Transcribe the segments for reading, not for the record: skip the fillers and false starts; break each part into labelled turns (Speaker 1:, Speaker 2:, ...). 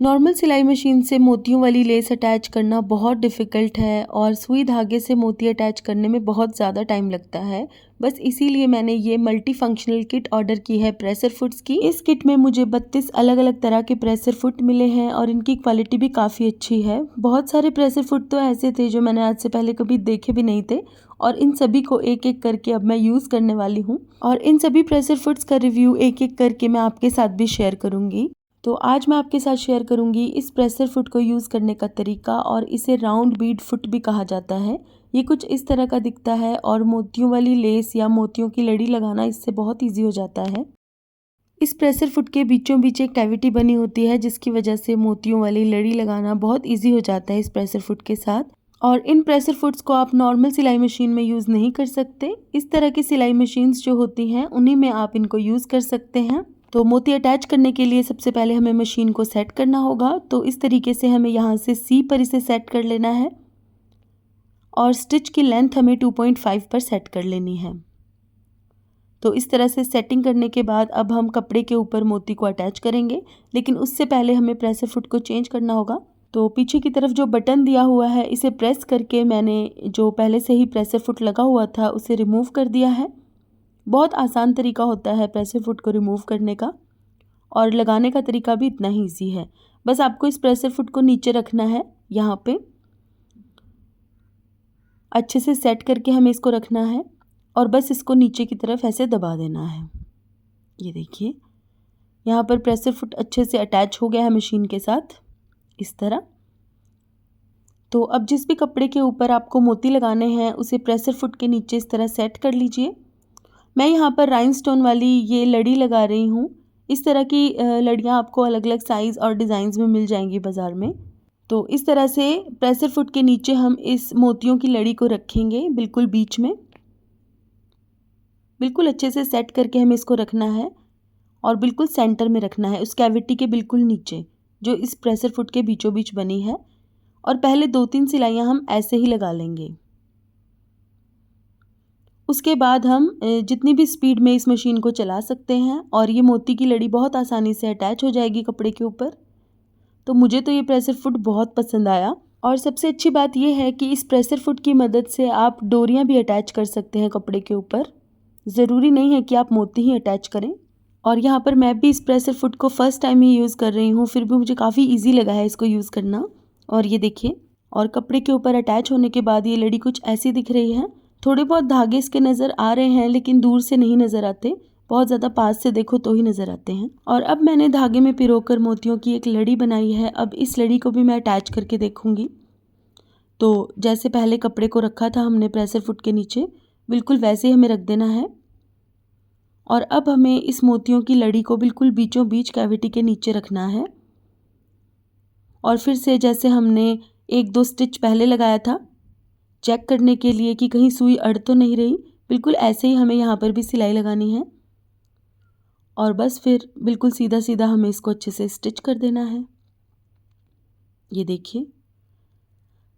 Speaker 1: Normal सिलाई machine से मोतियों वाली लेस अटैच करना बहुत डिफ़िकल्ट है और सुई धागे से मोती अटैच करने में बहुत ज़्यादा टाइम लगता है। बस इसीलिए मैंने ये मल्टी फंक्शनल किट ऑर्डर की है प्रेसर फुट्स की। इस किट में मुझे 32 अलग अलग तरह के प्रेसर फुट मिले हैं और इनकी क्वालिटी भी काफ़ी अच्छी है। बहुत सारे प्रेसर फुट तो ऐसे थे जो मैंने आज से पहले कभी देखे भी नहीं थे और इन सभी को एक एक करके अब मैं यूज़ करने वाली हूँ और इन सभी प्रेसर फुट्स का रिव्यू एक एक करके मैं आपके साथ भी शेयर करूँगी। तो आज मैं आपके साथ शेयर करूंगी इस प्रेसर फुट को यूज़ करने का तरीका और इसे राउंड बीड फुट भी कहा जाता है। ये कुछ इस तरह का दिखता है और मोतियों वाली लेस या मोतियों की लड़ी लगाना इससे बहुत इजी हो जाता है। इस प्रेसर फुट के बीचों बीच एक कैविटी बनी होती है जिसकी वजह से मोतियों वाली लड़ी लगाना बहुत ईजी हो जाता है इस प्रेसर फुट के साथ। और इन प्रेसर फुट्स को आप नॉर्मल सिलाई मशीन में यूज़ नहीं कर सकते। इस तरह की सिलाई मशीन्स जो होती हैं उन्हीं में आप इनको यूज़ कर सकते हैं। तो मोती अटैच करने के लिए सबसे पहले हमें मशीन को सेट करना होगा। तो इस तरीके से हमें यहाँ से सी पर इसे सेट कर लेना है और स्टिच की लेंथ हमें 2.5 पर सेट कर लेनी है। तो इस तरह से सेटिंग करने के बाद अब हम कपड़े के ऊपर मोती को अटैच करेंगे, लेकिन उससे पहले हमें प्रेसर फुट को चेंज करना होगा। तो पीछे की तरफ जो बटन दिया हुआ है इसे प्रेस करके मैंने जो पहले से ही प्रेसर फुट लगा हुआ था उसे रिमूव कर दिया है। बहुत आसान तरीका होता है प्रेसर फुट को रिमूव करने का और लगाने का तरीका भी इतना ही ईजी है। बस आपको इस प्रेसर फुट को नीचे रखना है, यहाँ पे अच्छे से सेट करके हमें इसको रखना है और बस इसको नीचे की तरफ ऐसे दबा देना है। ये देखिए यहाँ पर प्रेसर फुट अच्छे से अटैच हो गया है मशीन के साथ इस तरह। तो अब जिस भी कपड़े के ऊपर आपको मोती लगाने हैं उसे प्रेसर फुट के नीचे इस तरह सेट कर लीजिए। मैं यहाँ पर राइनस्टोन वाली ये लड़ी लगा रही हूँ। इस तरह की लड़ियाँ आपको अलग अलग साइज़ और डिज़ाइंस में मिल जाएंगी बाज़ार में। तो इस तरह से प्रेसर फुट के नीचे हम इस मोतियों की लड़ी को रखेंगे बिल्कुल बीच में। बिल्कुल अच्छे से सेट करके हमें इसको रखना है और बिल्कुल सेंटर में रखना है, उस कैविटी के बिल्कुल नीचे जो इस प्रेसर फुट के बीचों बीच बनी है। और पहले 2-3 सिलाइयाँ हम ऐसे ही लगा लेंगे। उसके बाद हम जितनी भी स्पीड में इस मशीन को चला सकते हैं और ये मोती की लड़ी बहुत आसानी से अटैच हो जाएगी कपड़े के ऊपर। तो मुझे तो ये प्रेसर फुट बहुत पसंद आया और सबसे अच्छी बात यह है कि इस प्रेसर फुट की मदद से आप डोरियां भी अटैच कर सकते हैं कपड़े के ऊपर। ज़रूरी नहीं है कि आप मोती ही अटैच करें। और यहाँ पर मैं भी इस प्रेसर फुट को फ़र्स्ट टाइम ही यूज़ कर रही हूँ, फिर भी मुझे काफ़ी ईजी लगा है इसको यूज़ करना। और ये देखिए, और कपड़े के ऊपर अटैच होने के बाद ये लड़ी कुछ ऐसी दिख रही है। थोड़े बहुत धागे इसके नज़र आ रहे हैं लेकिन दूर से नहीं नज़र आते, बहुत ज़्यादा पास से देखो तो ही नज़र आते हैं। और अब मैंने धागे में पिरोकर मोतियों की एक लड़ी बनाई है। अब इस लड़ी को भी मैं अटैच करके देखूंगी। तो जैसे पहले कपड़े को रखा था हमने प्रेसर फुट के नीचे, बिल्कुल वैसे ही हमें रख देना है। और अब हमें इस मोतियों की लड़ी को बिल्कुल बीचों बीच कैविटी के नीचे रखना है और फिर से जैसे हमने 1-2 स्टिच पहले लगाया था चेक करने के लिए कि कहीं सुई अड़ तो नहीं रही, बिल्कुल ऐसे ही हमें यहाँ पर भी सिलाई लगानी है। और बस फिर बिल्कुल सीधा सीधा हमें इसको अच्छे से स्टिच कर देना है। ये देखिए,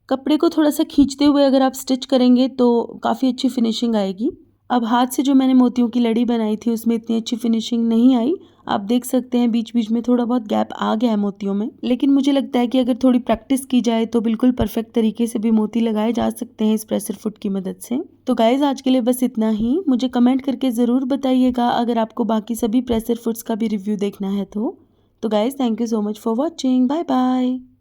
Speaker 1: कपड़े को थोड़ा सा खींचते हुए अगर आप स्टिच करेंगे तो काफ़ी अच्छी फिनिशिंग आएगी। अब हाथ से जो मैंने मोतियों की लड़ी बनाई थी उसमें इतनी अच्छी फिनिशिंग नहीं आई। आप देख सकते हैं बीच बीच में थोड़ा बहुत गैप आ गया है मोतियों में, लेकिन मुझे लगता है कि अगर थोड़ी प्रैक्टिस की जाए तो बिल्कुल परफेक्ट तरीके से भी मोती लगाए जा सकते हैं इस प्रेसर फुट की मदद से। तो गाइज आज के लिए बस इतना ही। मुझे कमेंट करके ज़रूर बताइएगा अगर आपको बाकी सभी प्रेसर फुट्स का भी रिव्यू देखना है तो guys thank you so much for watching. Bye bye.